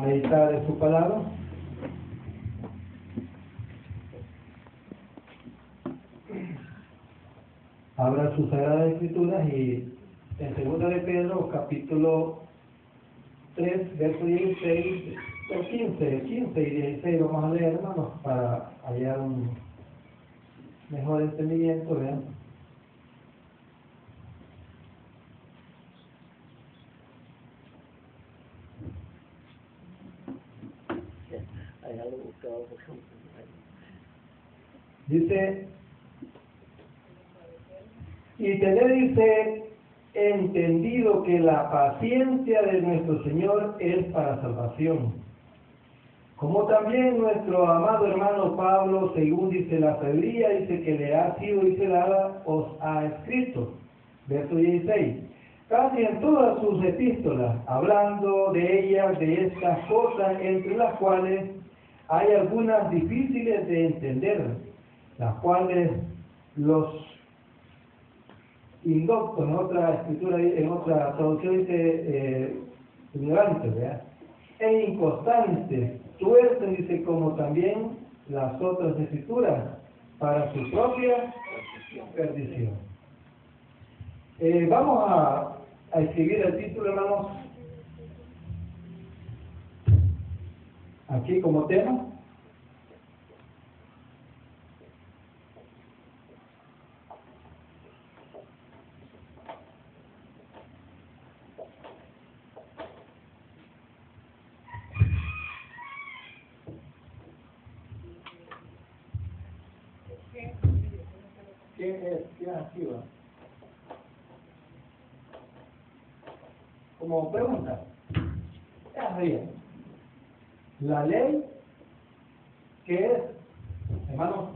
meditar en su palabra. Abra sus Sagradas Escrituras y en 2 de Pedro, capítulo 3, verso 16, 15 y 16 vamos a leer, hermanos, para hallar un mejor entendimiento, vean. Dice, y tener, dice, entendido que la paciencia de nuestro Señor es para salvación. Como también nuestro amado hermano Pablo, según dice la sabiduría, dice que le ha sido, dice, dada, os ha escrito. Verso 16. Casi en todas sus epístolas, hablando de ellas, de estas cosas, entre las cuales hay algunas difíciles de entender, las cuales los indoctos, en otra escritura, en otra traducción dice ignorantes, ¿verdad? E inconstantes, tuercen, dice, como también las otras escrituras, para su propia perdición. Vamos a escribir el título, hermanos, aquí como tema. ¿Qué es activa? Como pregunta, es bien. La ley, ¿qué es? Hermanos,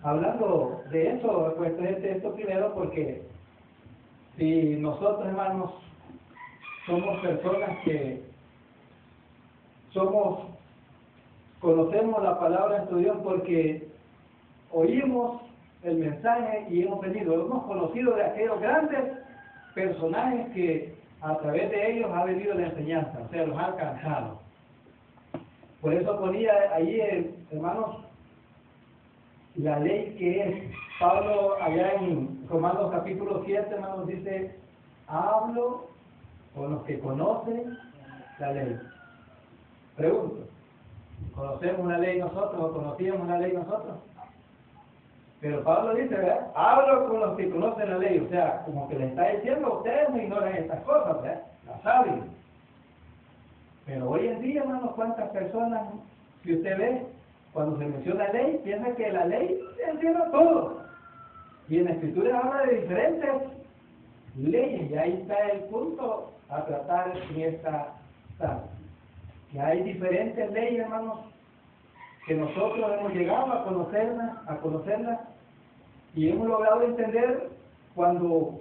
hablando de eso, pues esto primero porque si nosotros, hermanos, somos personas que conocemos la palabra de Dios porque oímos el mensaje y hemos conocido de aquellos grandes personajes que a través de ellos ha venido la enseñanza, o sea, los ha alcanzado. Por eso ponía ahí, hermanos, la ley que es. Pablo allá en Romanos capítulo 7, hermanos, dice, hablo con los que conocen la ley. Pregunto, ¿conocemos una ley nosotros o conocíamos una ley nosotros? Pero Pablo dice, ¿verdad? Hablo con los que conocen la ley, o sea, como que le está diciendo, ustedes no ignoran estas cosas, ¿verdad? Las saben. Pero hoy en día, hermanos, ¿cuántas personas, si usted ve, cuando se menciona ley, piensa que la ley encierra todo? Y en la Escritura habla de diferentes leyes, y ahí está el punto a tratar en esta tarde. Que hay diferentes leyes, hermanos, que nosotros hemos llegado a conocerlas, y hemos logrado entender cuando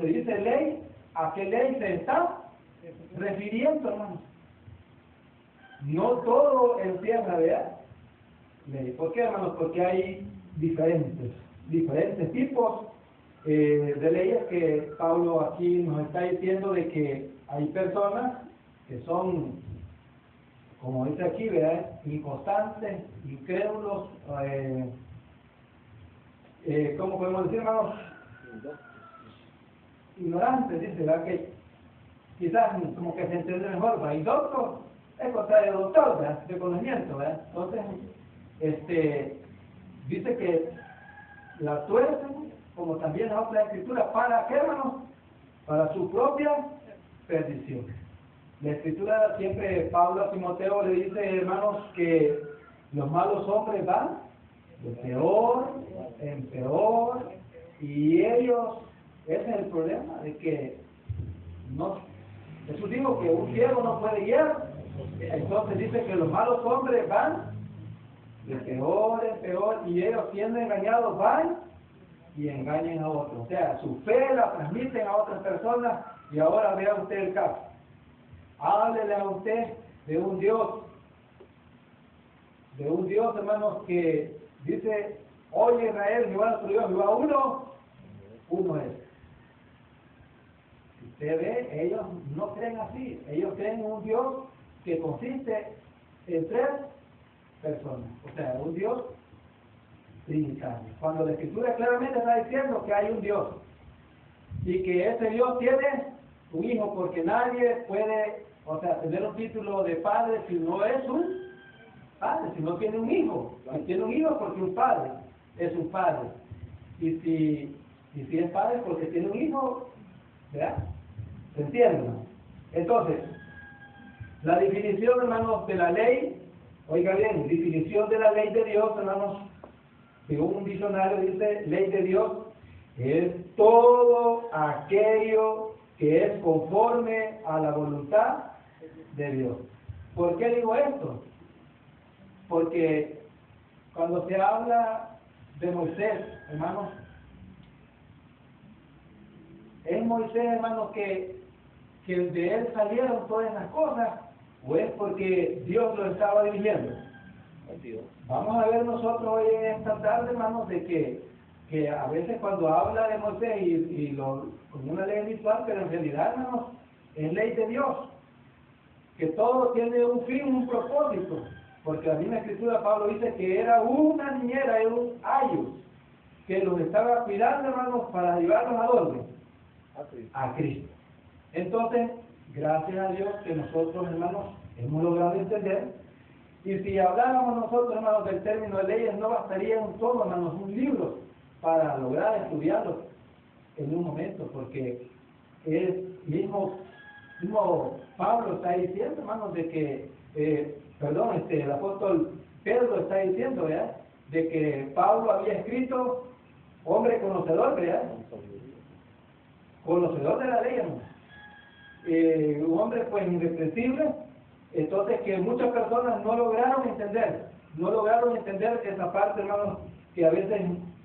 se dice ley, a qué ley se está refiriendo, hermanos. No todo encierra, ¿verdad? Ley. ¿Por qué, hermanos? Porque hay diferentes tipos de leyes que Pablo aquí nos está diciendo de que hay personas que son, como dice aquí, ¿verdad?, inconstantes, incrédulos, ¿cómo podemos decir, hermanos? Ignorantes, dice, ¿verdad? Que quizás como que se entiende mejor, ¿verdad? Y doctor es contrario de doctor, ¿verdad?, de conocimiento, ¿verdad? Entonces, dice que la tuercen, como también la otra escritura, ¿para qué, hermanos? Para su propia perdición. La Escritura siempre, Pablo a Timoteo le dice, hermanos, que los malos hombres van de peor en peor, y ellos, ese es el problema, de que no, Jesús dijo que un ciego no puede guiar, entonces dice que los malos hombres van de peor en peor, y ellos siendo engañados van y engañan a otros. O sea, su fe la transmiten a otras personas, y ahora vea usted el caso. Háblele a usted de un Dios, hermanos, que dice, oye Israel, Jehová nuestro Dios, Jehová uno es. Si usted ve, ellos no creen así, ellos creen en un Dios que consiste en tres personas, o sea, un Dios trinitario. Cuando la Escritura claramente está diciendo que hay un Dios y que ese Dios tiene un hijo, porque nadie puede, o sea, tener un título de padre si no es un padre, si no tiene un hijo. Si tiene un hijo porque un padre es un padre. Y si es padre porque tiene un hijo, ¿verdad? ¿Se entiende? Entonces, la definición, hermanos, de la ley, oiga bien, definición de la ley de Dios, hermanos, según un diccionario dice, ley de Dios es todo aquello que es conforme a la voluntad de Dios. ¿Por qué digo esto? Porque cuando se habla de Moisés, hermanos, ¿es Moisés, hermanos, que de él salieron todas las cosas, o es porque Dios lo estaba dirigiendo? Vamos a ver nosotros hoy en esta tarde, hermanos, de que a veces cuando habla de Moisés como una ley espiritual, pero en realidad, hermanos, es ley de Dios, que todo tiene un fin, un propósito, porque la misma Escritura Pablo dice que era una niñera, era un ayo, que los estaba cuidando, hermanos, para llevarlos ¿a dónde? A Cristo. Entonces, gracias a Dios que nosotros, hermanos, hemos logrado entender. Y si habláramos nosotros, hermanos, del término de leyes, no bastaría un solo, hermanos, un libro para lograr estudiarlo en un momento, porque el mismo Pablo está diciendo, hermanos, de que, el apóstol Pedro está diciendo, ¿verdad?, de que Pablo había escrito, hombre conocedor, ¿verdad?, conocedor de la ley, hermanos, un hombre pues irreprensible. Entonces, que muchas personas no lograron entender esa parte, hermanos, que a veces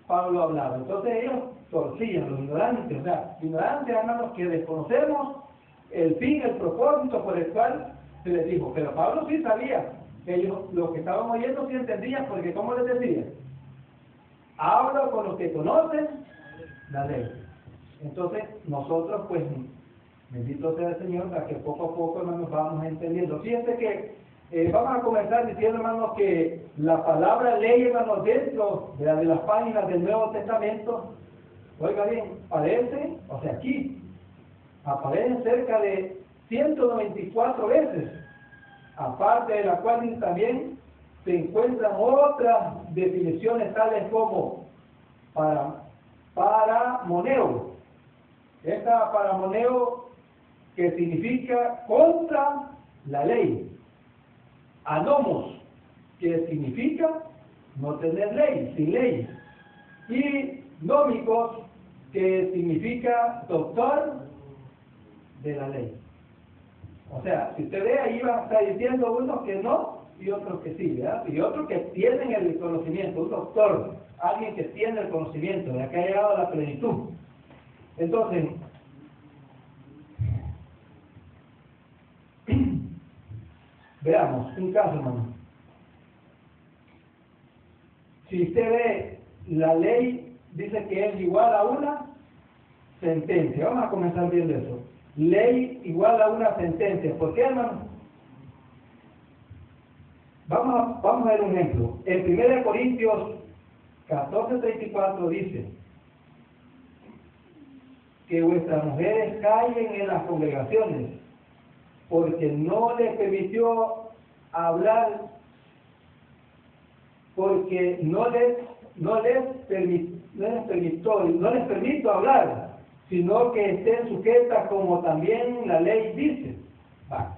Pablo hablaba. Entonces ellos torcían, los ignorantes, o sea, ignorantes, hermanos, que desconocemos el fin, el propósito por el cual se les dijo. Pero Pablo sí sabía, que ellos, los que estaban oyendo, sí entendían, porque ¿cómo les decía? Hablo con los que conocen la ley. Entonces, nosotros, pues, bendito sea el Señor, para que poco a poco, hermanos, vamos entendiendo. Fíjense que vamos a comenzar diciendo, hermanos, que la palabra ley, hermanos, dentro de las páginas del Nuevo Testamento, oiga bien, aparece, o sea, aquí, aparece cerca de 194 veces, aparte de la cual también se encuentran otras definiciones tales como paramoneo. Esta paramoneo, que significa contra la ley. Anomos, que significa no tener ley, sin ley. Y nómicos, que significa doctor de la ley. O sea, si usted ve, ahí va a estar diciendo unos que no y otros que sí, ¿verdad? Y otros que tienen el conocimiento, un doctor, alguien que tiene el conocimiento, de que ha llegado a la plenitud. Entonces, veamos un caso, hermano. Si usted ve, la ley dice que es igual a una sentencia. Vamos a comenzar viendo eso. Ley igual a una sentencia. ¿Por qué, hermano? Vamos a ver un ejemplo. En 1 Corintios 14:34 dice que vuestras mujeres callen en las congregaciones, porque no les permitió hablar, porque no les permito hablar, sino que estén sujetas como también la ley dice. Va.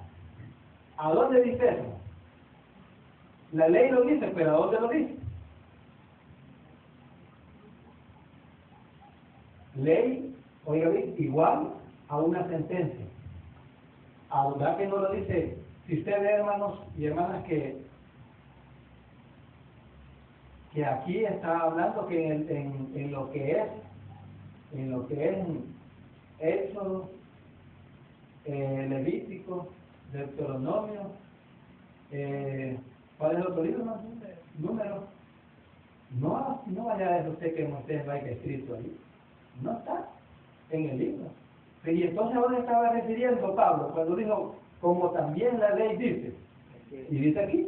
¿A dónde dice eso? La ley lo dice, pero ¿a dónde lo dice? Ley, oiga bien, igual a una sentencia. ¿A verdad que no lo dice? Si usted ve, hermanos y hermanas, que aquí está hablando que en lo que es Éxodo, Levítico, Deuteronomio, ¿cuál es el otro libro, hermano? Número. No vaya a ver usted que Moisés vaya escrito ahí. No está en el libro. Y entonces, ¿a dónde estaba refiriendo Pablo cuando dijo como también la ley dice. Y dice aquí,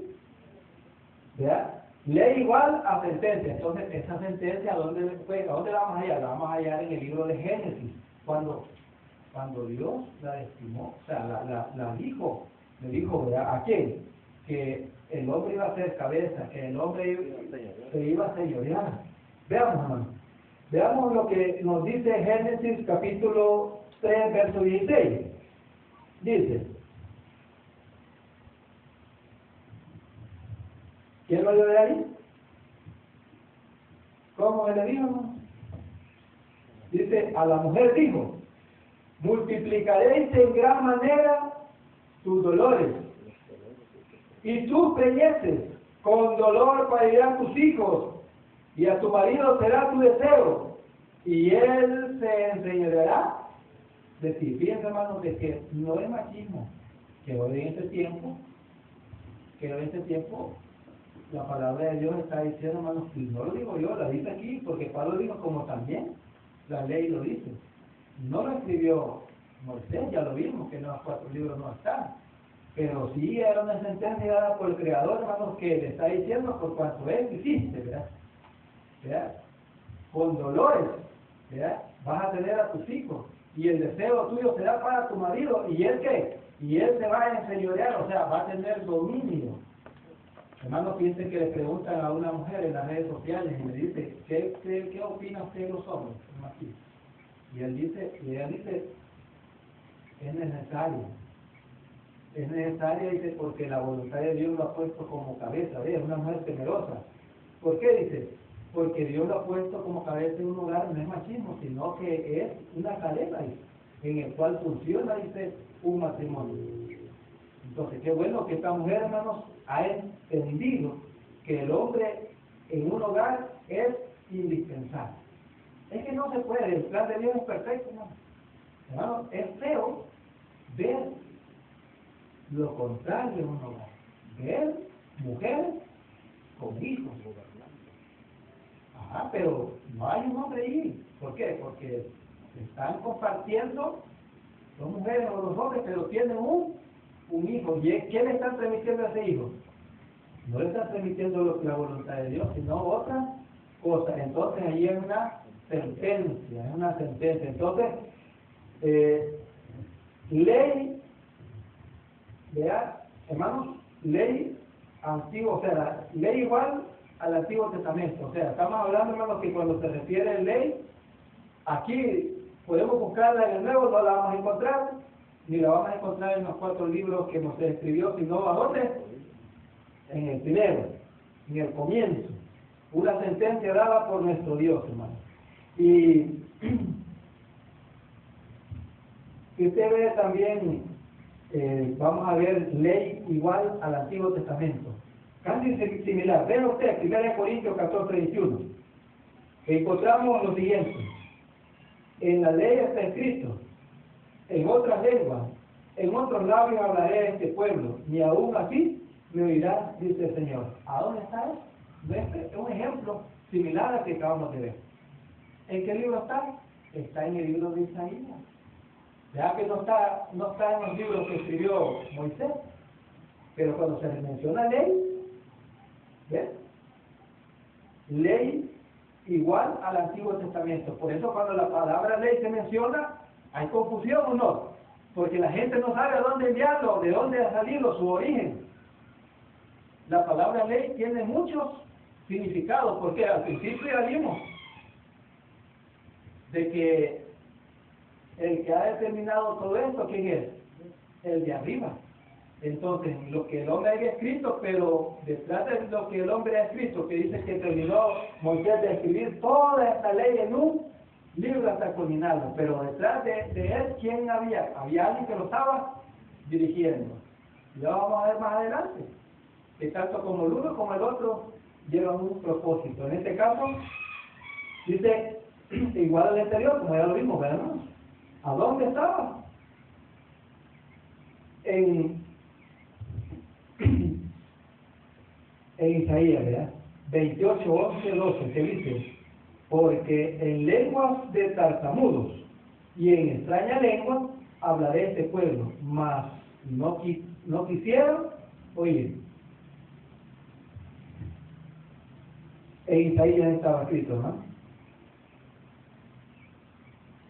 ¿verdad? Ley igual a sentencia. Entonces, esa sentencia, ¿a dónde la vamos a hallar? La vamos a hallar en el libro de Génesis, cuando Dios la estimó, o sea, la dijo, le dijo, ¿verdad? ¿A quién? Que el hombre iba a ser cabeza, que el hombre se iba a señorear. Veamos, hermano. Veamos lo que nos dice Génesis capítulo 3, verso 16. Dice, ¿quién lo dio de ahí? ¿Cómo le dijo, hermano? Dice, a la mujer dijo, multiplicaréis en gran manera tus dolores y tus preñeces, con dolor parirán tus hijos, y a tu marido será tu deseo, y él se enseñoreará de ti. Fíjense, hermanos, de que no es machismo, que hoy en este tiempo, la palabra de Dios está diciendo, hermanos, y no lo digo yo, la dice aquí, porque Pablo dijo, como también la ley lo dice. No lo escribió Moisés, ya lo vimos, que en los 4 libros no están. Pero sí era una sentencia dada por el Creador, hermanos, que le está diciendo por cuanto él hiciste, ¿verdad? ¿Verdad? Con dolores, ¿verdad? Vas a tener a tus hijos, y el deseo tuyo será para tu marido, ¿y él qué? Y él se va a enseñorear, o sea, va a tener dominio. Hermanos, piensen que le preguntan a una mujer en las redes sociales y le dice, ¿qué opina usted de los hombres? Y ella dice, es necesario, dice, porque la voluntad de Dios lo ha puesto como cabeza, es una mujer temerosa. ¿Por qué dice? Porque Dios lo ha puesto como cabeza en un hogar, no es machismo, sino que es una cadena en el cual funciona, dice, un matrimonio. Entonces, qué bueno que esta mujer, hermanos, ha entendido que el hombre en un hogar es indispensable. Es que no se puede, el plan de Dios es perfecto, hermano, es feo ver lo contrario en un hogar, ver mujeres con hijos. Pero no hay un hombre ahí. ¿Por qué? Porque están compartiendo, son mujeres o los hombres, pero tienen un hijo. ¿Y qué le están transmitiendo a ese hijo? No le están transmitiendo la voluntad de Dios, sino otra cosa. Entonces ahí es una sentencia. Entonces, ley, vean, hermanos, ley antigua, o sea, ley igual al Antiguo Testamento. O sea, estamos hablando, hermanos, que cuando se refiere a ley, aquí podemos buscarla en el Nuevo, no la vamos a encontrar, ni la vamos a encontrar en los 4 libros que Moisés escribió, sino ¿a dónde? En el primero, en el comienzo. Una sentencia dada por nuestro Dios, hermano. Y si usted ve también, vamos a ver ley igual al Antiguo Testamento. Casi similar. Vean usted, 1 Corintios 14, 21. Encontramos lo siguiente. En la ley está escrito, en otras lenguas, en otros labios hablaré a este pueblo, ni aún así me oirás, dice el Señor. ¿A dónde está eso? Este es un ejemplo similar al que acabamos de ver. ¿En qué libro está? Está en el libro de Isaías. Ya que no está en los libros que escribió Moisés, pero cuando se le menciona ley, ¿ves? Ley igual al Antiguo Testamento. Por eso cuando la palabra ley se menciona, hay confusión o no, porque la gente no sabe a dónde enviarlo, de dónde ha salido su origen. La palabra ley tiene muchos significados, porque al principio ya vimos de que el que ha determinado todo esto, ¿quién es? El de arriba. Entonces, lo que el hombre haya escrito, pero detrás de lo que el hombre ha escrito, que dice que terminó Moisés de escribir toda esta ley en un libro hasta culminarlo, pero detrás de él, ¿quién había? Había alguien que lo estaba dirigiendo. Ya vamos a ver más adelante, que tanto como el uno como el otro llevan un propósito. En este caso, dice, igual al anterior, como ya lo vimos, ¿verdad? ¿A dónde estaba? En Isaías, ¿verdad? 28, 11, 12, que dice, porque en lenguas de tartamudos y en extraña lengua hablaré este pueblo, mas no quisieron oír. En Isaías estaba escrito, ¿no?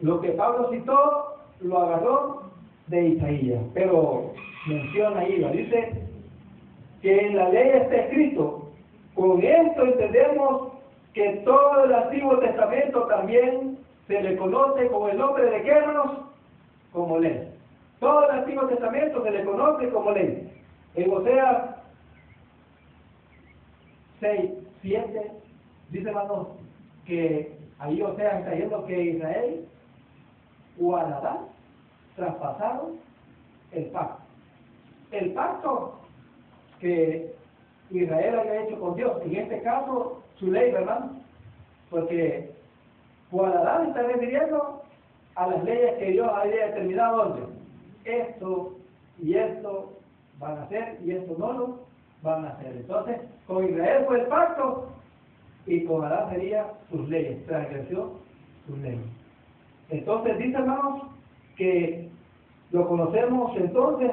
Lo que Pablo citó lo agarró de Isaías, pero menciona ahí, dice que en la ley está escrito. Con esto entendemos que todo el Antiguo Testamento también se le conoce con el nombre de ¿qué, hermanos? Como ley. Todo el Antiguo Testamento se le conoce como ley. En Oseas 6, 7, dice, hermanos, que ahí Oseas está diciendo que Israel guardará, traspasaron el pacto. El pacto que Israel había hecho con Dios, en este caso su ley, ¿verdad? Porque Guadalajara está refiriendo a las leyes que Dios había determinado, donde esto y esto van a hacer y esto no lo van a hacer. Entonces, con Israel fue el pacto y con Adán sería sus leyes, transgresión sus leyes. Entonces, dice, hermanos, que lo conocemos entonces.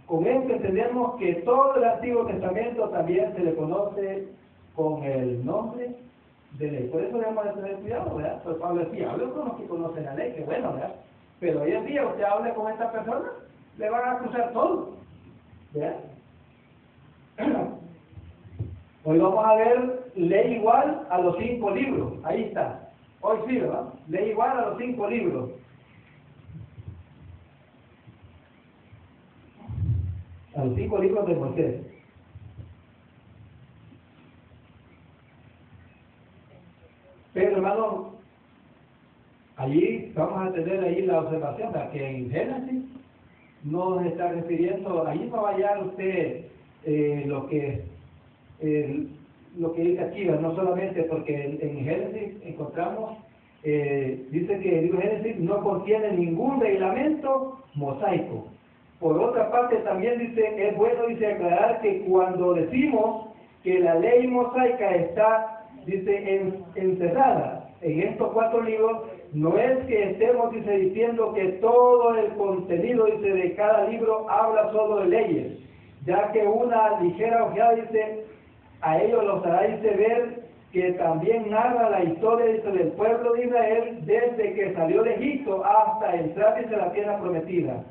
Con esto entendemos que todo el Antiguo Testamento también se le conoce con el nombre de ley. Por eso debemos de tener cuidado, ¿verdad? Pues Pablo decía, hablo con los que conocen la ley, que bueno, ¿verdad? Pero hoy en día usted hable con esta persona, le van a acusar todo, ¿verdad? Hoy vamos a ver ley igual a los 5 libros, ahí está. Hoy sí, ¿verdad? Ley igual a los 5 libros. A los 5 libros de Moisés. Pero, hermano, allí vamos a tener ahí la observación de que en Génesis nos está refiriendo, ahí va a hallar usted lo que dice aquí, no solamente porque en Génesis encontramos, dice que el libro de Génesis no contiene ningún reglamento mosaico. Por otra parte, también dice, es bueno, dice, aclarar que cuando decimos que la ley mosaica está, dice, encerrada en estos 4 libros, no es que estemos, dice, diciendo que todo el contenido, dice, de cada libro habla solo de leyes, ya que una ligera ojeada, dice, a ellos los hará, dice, ver que también narra la historia, dice, del pueblo de Israel desde que salió de Egipto hasta entrar, dice, la tierra prometida.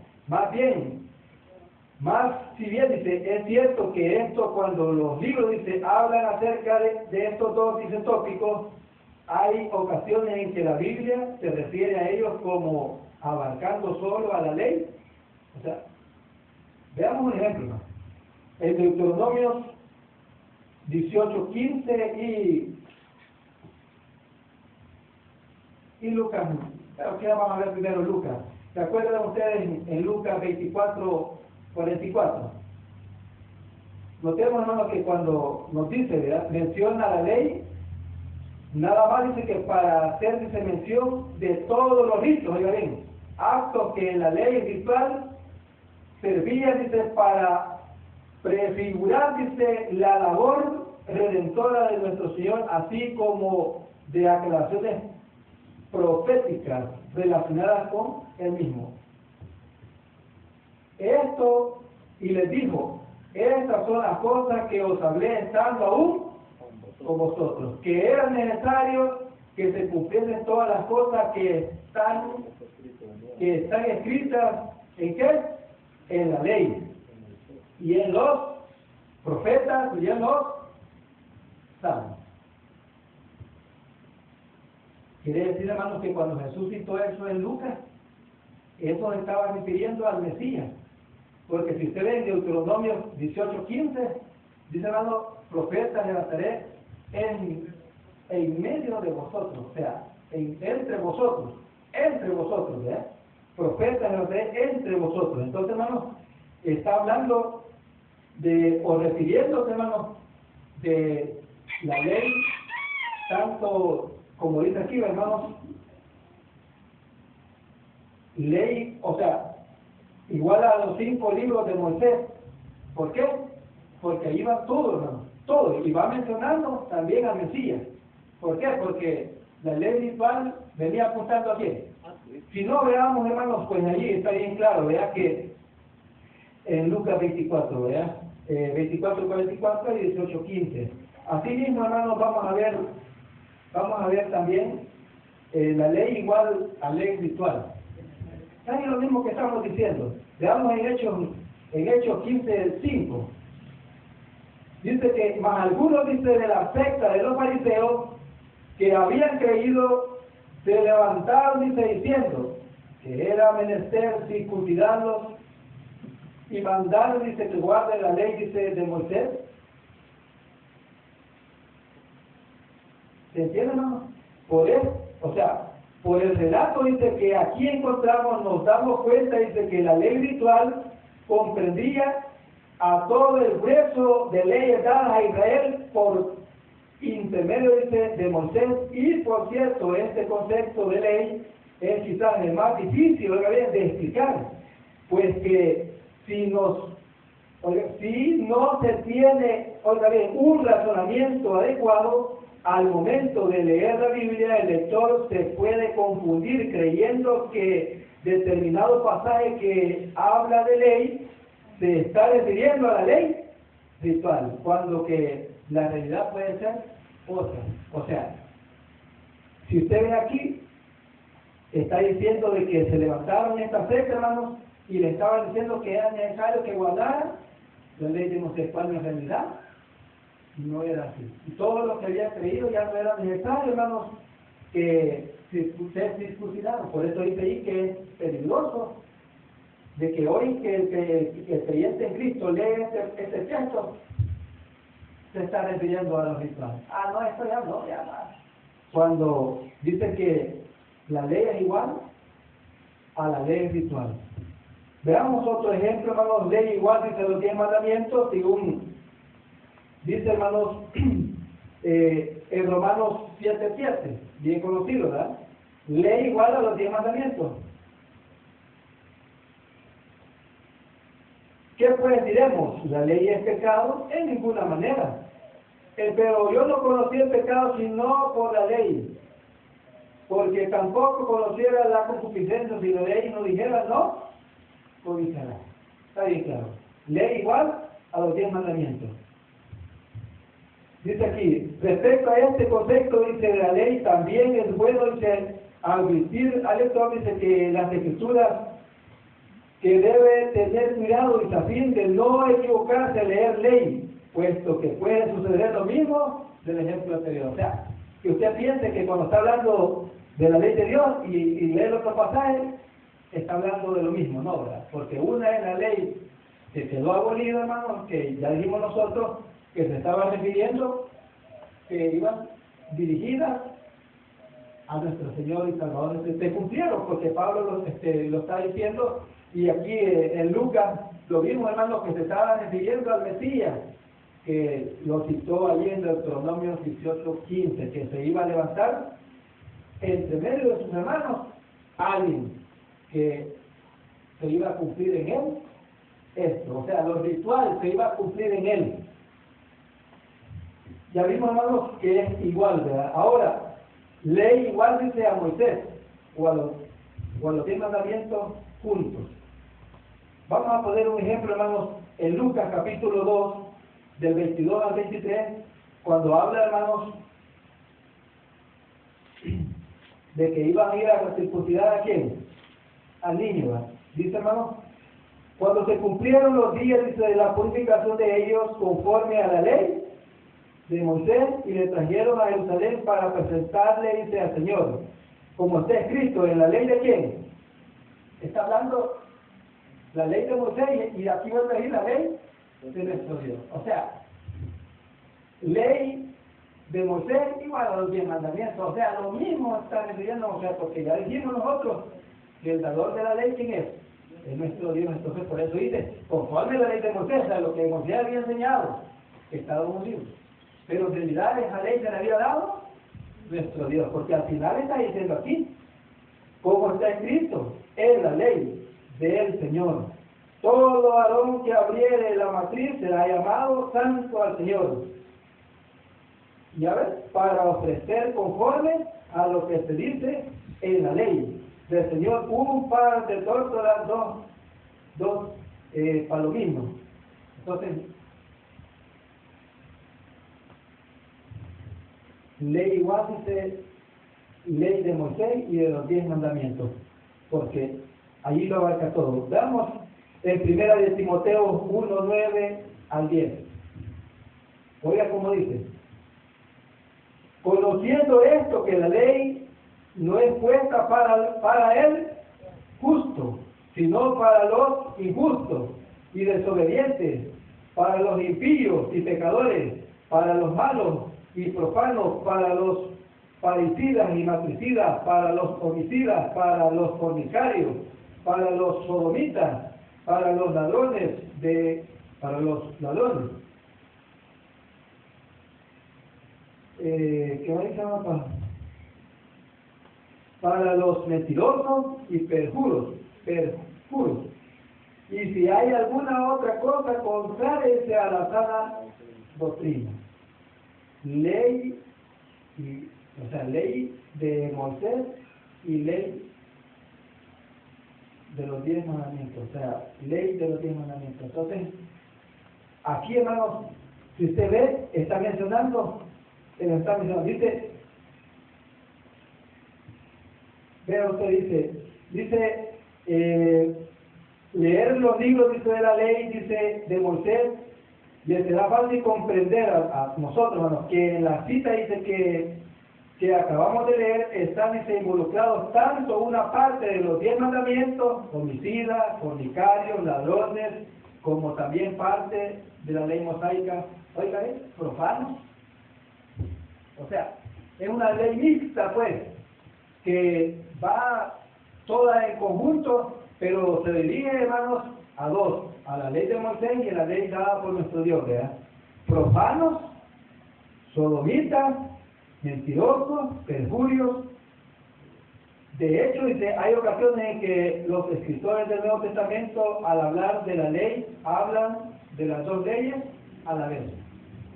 Si bien dice, es cierto que esto, cuando los libros, dice, hablan acerca de estos dos, dice, tópicos, hay ocasiones en que la Biblia se refiere a ellos como abarcando solo a la ley. O sea, veamos un ejemplo, ¿no? En Deuteronomios 18:15 y Lucas, pero que vamos a ver primero Lucas. ¿Se acuerdan ustedes en Lucas 24:44? Notemos, hermano, que cuando nos dice, ¿verdad?, menciona la ley, nada más dice que para hacer, dice, mención de todos los ritos, oiga bien, actos que en la ley ritual servían, dice, para prefigurar, dice, la labor redentora de nuestro Señor, así como de aclaraciones proféticas relacionadas con Él mismo. Esto, y les dijo, estas son las cosas que os hablé estando aún con vosotros, que era necesario que se cumpliesen todas las cosas que están escritas, ¿en qué? En la ley, y en los profetas, y en los salmos. Quiere decir, hermanos, que cuando Jesús citó eso en Lucas, eso estaba refiriendo al Mesías. Porque si usted ve en Deuteronomio 18:15, dice, hermano, profeta levantaré en medio de vosotros, o sea, entre vosotros, ¿verdad? Profeta levantaré entre vosotros. Entonces, hermano, está hablando de, o refiriéndose, hermano, de la ley, tanto como dice aquí, hermanos, ley, o sea, igual a los 5 libros de Moisés. ¿Por qué? Porque ahí va todo, hermano, todo, y va mencionando también al Mesías. ¿Por qué? Porque la ley ritual venía apuntando a quién. Si no, veamos, hermanos, pues allí está bien claro, vea que en Lucas 24, ¿verdad? 24:44 y 18:15. Asimismo, hermanos, vamos a ver también la ley igual a ley espiritual. Es lo mismo que estamos diciendo. Veamos en Hechos 15:5. Dice que más algunos, dice, de la secta de los fariseos que habían creído, se levantaron, dice, diciendo que era menester circuncidarlos y mandaron, dice, que guarden la ley, dice, de Moisés. ¿Se entiende, hermano? Por el relato, dice, que aquí encontramos, nos damos cuenta, dice, que la ley ritual comprendía a todo el grueso de leyes dadas a Israel por intermedio, dice, de Moisés. Y por cierto, este concepto de ley es quizás el más difícil, oiga bien, de explicar, pues que si no se tiene, oiga bien, un razonamiento adecuado al momento de leer la Biblia, el lector se puede confundir creyendo que determinado pasaje que habla de ley se está refiriendo a la ley ritual, cuando que la realidad puede ser otra. O sea, si usted ve aquí, está diciendo de que se levantaron estas sectas, hermanos, y le estaban diciendo que era necesario que guardaran la ley de Moisés, cuando en realidad no era así. Y todos los que habían creído ya no era necesario, hermanos, que se circuncidaron. Por eso dice ahí que es peligroso de que hoy que el creyente en Cristo lee este texto, se está refiriendo a los rituales. No, esto ya no. Cuando dice que la ley es igual a la ley ritual. Veamos otro ejemplo, hermanos. Ley igual, dice los 10 mandamientos, según dice, hermanos, en Romanos 7:7, bien conocido, ¿verdad? Ley igual a los 10 mandamientos. ¿Qué pues diremos? ¿La ley es pecado? En ninguna manera. Pero yo no conocí el pecado sino por la ley, porque tampoco conociera la concupiscencia si la ley no dijera no, codiciará. Está bien claro. Ley igual a los 10 mandamientos. Dice aquí, respecto a este concepto, dice, de la ley, también es bueno, dice, advertir al lector, dice, que las escrituras, que debe tener cuidado, dice, a fin de no equivocarse al leer ley, puesto que puede suceder lo mismo del ejemplo anterior. O sea, que usted piense que cuando está hablando de la ley de Dios y lee el otro pasaje, está hablando de lo mismo, ¿no? ¿Verdad? Porque una es la ley que quedó abolida, hermano, que ya dijimos nosotros, que se estaba refiriendo, que iban dirigidas a nuestro Señor y Salvador. Se cumplieron, porque Pablo lo está diciendo, y aquí en Lucas lo vimos, hermanos, que se estaba refiriendo al Mesías, que lo citó allí en Deuteronomio 18:15, que se iba a levantar entre medio de sus hermanos alguien que se iba a cumplir en él esto, o sea, los rituales se iba a cumplir en él. Ya vimos, hermanos, que es igual, ¿verdad? Ahora, ley igual, dice, a Moisés, o a los 10 mandamientos juntos. Vamos a poner un ejemplo, hermanos, en Lucas capítulo 2, del 22 al 23, cuando habla, hermanos, de que iban a ir a circuncidar a quién, al niño, ¿verdad? Dice, hermanos, cuando se cumplieron los días, dice, de la purificación de ellos conforme a la ley de Moisés, y le trajeron a Jerusalén para presentarle, dice, al Señor, como está escrito en la ley de quién. Está hablando la ley de Moisés, y aquí vuelve a ir la ley de nuestro Dios. O sea, ley de Moisés igual a los 10 mandamientos. O sea, lo mismo está refiriendo, o sea, porque ya dijimos nosotros que el dador de la ley, ¿quién es? Es nuestro Dios. Entonces, por eso dice, conforme a la ley de Moisés, o sea, lo que Moisés había enseñado, que estaba en un libro. Pero en realidad esa ley se le había dado nuestro Dios, porque al final está diciendo aquí, como está escrito, es la ley del Señor. Todo varón que abriere la matriz será llamado santo al Señor. Ya ves, para ofrecer conforme a lo que se dice en la ley del Señor un par de tórtolas, dos para lo mismo. Entonces, ley igual dice ley de Moisés y de los 10 mandamientos, porque allí lo abarca todo. Veamos en primera de Timoteo 1, 9 al 10. Oiga cómo dice: conociendo esto, que la ley no es puesta para el justo, sino para los injustos y desobedientes, para los impíos y pecadores, para los malos y profanos, para los parricidas y matricidas, para los homicidas, para los fornicarios, para los sodomitas, para los ladrones. ¿Qué más dice, papá? Para los mentirosos y perjuros. Y si hay alguna otra cosa contraria a la sana doctrina. Ley de Moisés y ley de los 10 mandamientos. O sea, ley de los 10 mandamientos. Entonces, aquí, hermanos, si usted ve, está mencionando, dice, vea usted, dice, leer los libros, dice, de la ley, dice, de Moisés, le será fácil comprender a nosotros, hermanos, que en la cita dice que acabamos de leer, están, dice, involucrados tanto una parte de los 10 mandamientos, homicidas, fornicarios, ladrones, como también parte de la ley mosaica, oiga, profanos. O sea, es una ley mixta, pues, que va toda en conjunto, pero se dirige, hermanos, a dos: a la ley de Moisés y a la ley dada por nuestro Dios, ¿verdad? Profanos, sodomitas, mentirosos, perjurios. De hecho, dice, hay ocasiones en que los escritores del Nuevo Testamento, al hablar de la ley, hablan de las dos leyes a la vez,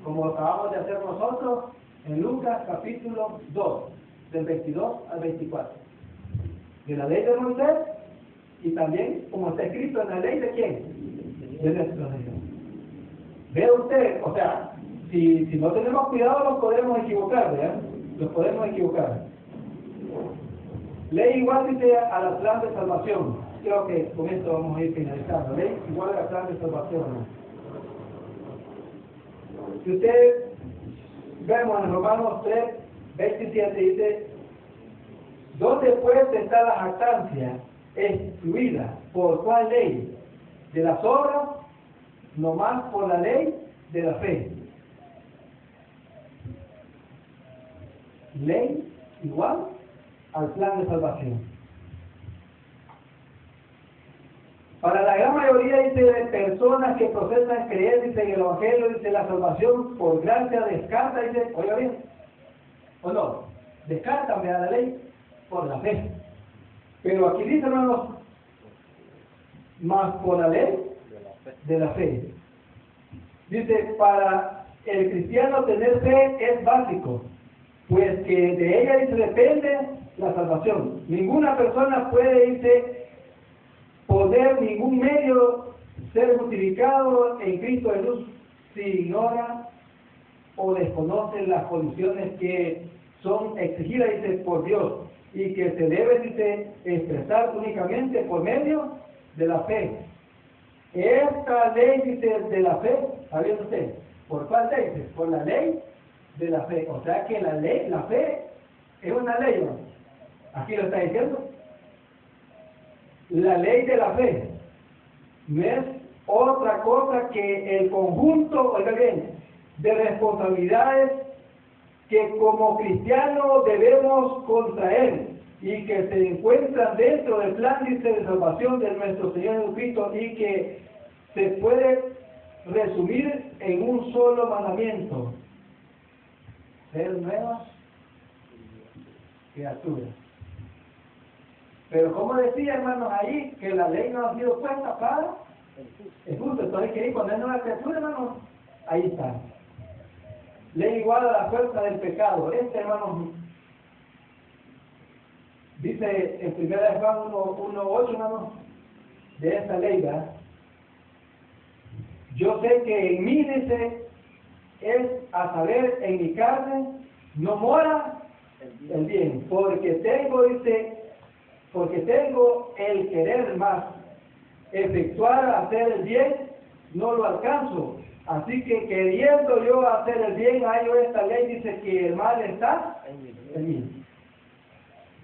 como acabamos de hacer nosotros en Lucas capítulo 2, del 22 al 24. De la ley de Moisés y también, como está escrito en la ley de quién, de nuestro Señor. Vea usted, o sea, si no tenemos cuidado, nos podemos equivocar, ¿verdad? Nos podemos equivocar. Ley igual dice a la plan de salvación. Creo que con esto vamos a ir finalizando. Ley igual a la plan de salvación, ¿no? Si usted vemos en Romanos 3, 27, dice: ¿dónde pues está la jactancia excluida? ¿Por cuál ley? ¿De las obras? No más por la ley de la fe. Ley igual al plan de salvación. Para la gran mayoría, dice, de personas que profesan creer, dice, en el Evangelio, dice, la salvación por gracia descarta, dice, oiga bien, o no, descartan a la ley por la fe. Pero aquí dice, hermanos, más por la ley de la fe. Dice, para el cristiano tener fe es básico, pues que de ella, dice, depende la salvación. Ninguna persona puede, dice, poder ningún medio ser justificado en Cristo Jesús si ignora o desconoce las condiciones que son exigidas, dice, por Dios, y que se debe, dice, expresar únicamente por medio de la fe. Esta ley, dice, de la fe, ¿sabe usted? ¿Por cuál ley? Dice, por la ley de la fe. O sea que la ley, la fe es una ley, ¿no? Aquí lo está diciendo. La ley de la fe no es otra cosa que el conjunto, oiga bien, de responsabilidades que como cristianos debemos contraer y que se encuentran dentro del plan, dice, de salvación de nuestro Señor Jesucristo, y que se puede resumir en un solo mandamiento: ser nuevas criaturas. Pero como decía, hermanos, ahí, que la ley no ha sido puesta para el justo. Entonces, que cuando es nueva criatura, hermanos, ahí está. Ley igual a la fuerza del pecado. Hermanos, dice en 1 Juan 1:8, hermanos, de esta ley, ¿verdad? yo sé que en mí, dice, es a saber, en mi carne, no mora el bien, porque tengo, dice, porque tengo el querer más, efectuar hacer el bien, no lo alcanzo. Así que queriendo yo hacer el bien, hallo esta ley, dice que el mal está en mí.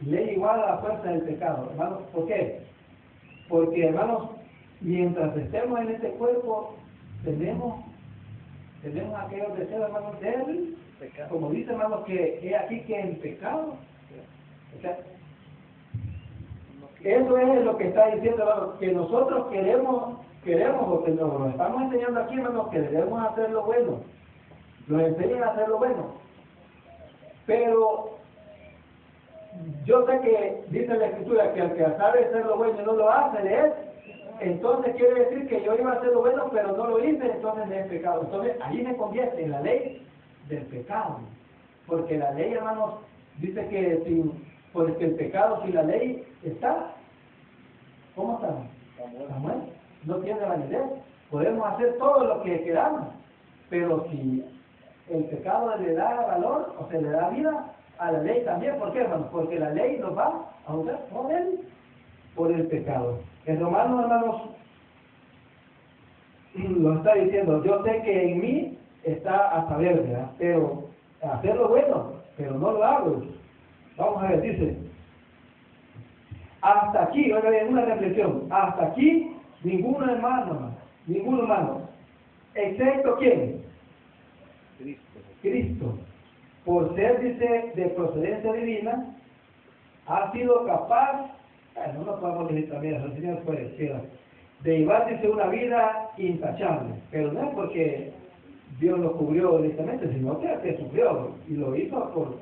Ley igual a la fuerza del pecado, hermanos. ¿Por qué? Porque, hermanos, mientras estemos en este cuerpo, tenemos aquellos deseos, hermanos, del pecado. Como dice, hermanos, que es aquí que en pecado. O sea, eso es lo que está diciendo, hermanos, que nosotros queremos, porque nos estamos enseñando aquí, hermanos, que debemos hacer lo bueno. Nos enseñan a hacer lo bueno. Pero yo sé que dice la Escritura que al que sabe hacer lo bueno y no lo hace, ¿lees? Entonces quiere decir que yo iba a hacer lo bueno, pero no lo hice, entonces es pecado. Entonces ahí me convierte en la ley del pecado. Porque la ley, hermanos, dice que porque el pecado sin la ley está. ¿Cómo está? Está muerto. No tiene validez. Podemos hacer todo lo que queramos, pero si el pecado le da valor o se le da vida a la ley también. ¿Por qué, hermanos? Porque la ley nos va a usar por el pecado. En Romanos, hermanos, lo está diciendo, yo sé que en mí está a saber, ¿verdad? Pero hacer lo bueno, pero no lo hago. Vamos a ver, dice, hasta aquí, oiga bien, una reflexión, hasta aquí ningún hermano, excepto ¿quién? Cristo, por ser, dice, de procedencia divina, ha sido capaz, no lo podemos decir también, el Señor puede decir, de llevar, dice, una vida intachable, pero no es porque Dios lo cubrió directamente, sino que sufrió y lo hizo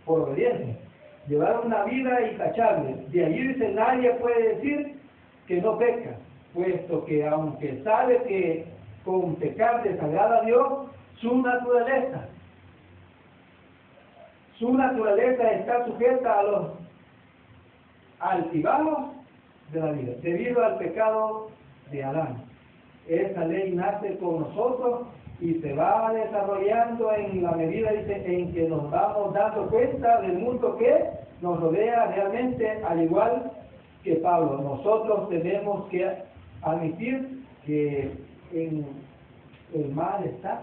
por obediencia. Llevar una vida intachable. De allí dice, nadie puede decir que no peca, puesto que aunque sabe que con pecar desagrada a Dios, su naturaleza está sujeta a los altibajos de la vida, debido al pecado de Adán. Esa ley nace con nosotros y se va desarrollando en la medida en que nos vamos dando cuenta del mundo que nos rodea realmente, al igual que Pablo. Nosotros tenemos que admitir que en el mal está.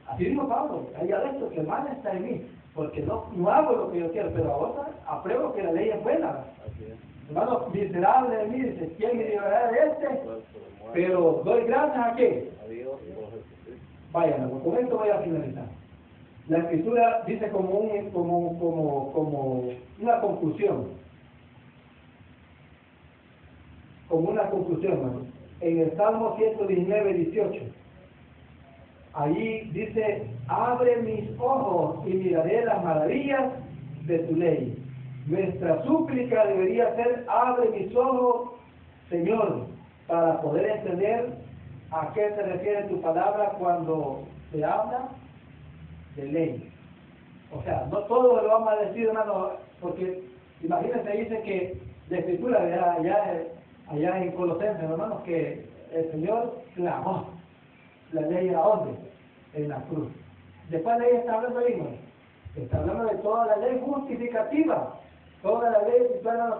Así dijo Pablo, allá de esto, que el mal está en mí, porque no hago lo que yo quiero, pero ahora apruebo que la ley es buena. Hermano, miserable de mí, dice, ¿quién me librará de este? Pero doy gracias a qué. Vaya, con esto voy a finalizar. La Escritura dice como una conclusión. Como una conclusión, hermano. En el Salmo 119, 18. Allí dice, abre mis ojos y miraré las maravillas de tu ley. Nuestra súplica debería ser, abre mis ojos, Señor, para poder entender a qué se refiere tu palabra cuando se habla de ley. O sea, no todo lo vamos a decir, hermano, porque imagínense, dice que la Escritura allá en Colosenses, hermanos, que el Señor clamó la ley a dónde? En la cruz. Después la ley está hablando ahí, ¿no? Está hablando de toda la ley justificativa, toda la ley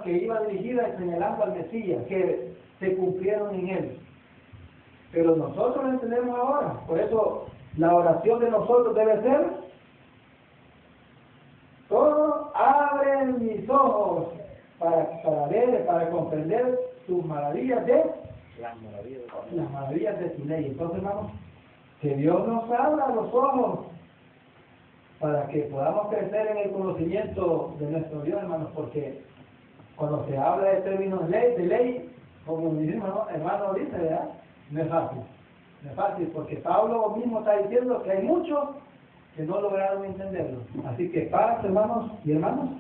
que iba dirigida y señalando al Mesías, que se cumplieron en él. Pero nosotros lo entendemos ahora. Por eso la oración de nosotros debe ser, todo abre mis ojos para ver, para comprender tus maravillas las maravillas de tu ley. Entonces, hermanos, que Dios nos abra los ojos para que podamos crecer en el conocimiento de nuestro Dios, hermanos, porque cuando se habla de términos de ley, como mi hermano dice, ¿verdad? No es fácil, porque Pablo mismo está diciendo que hay muchos que no lograron entenderlo. Así que paz, hermanos y hermanas,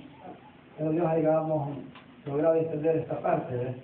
pero Dios hayamos logrado entender esta parte, ¿verdad?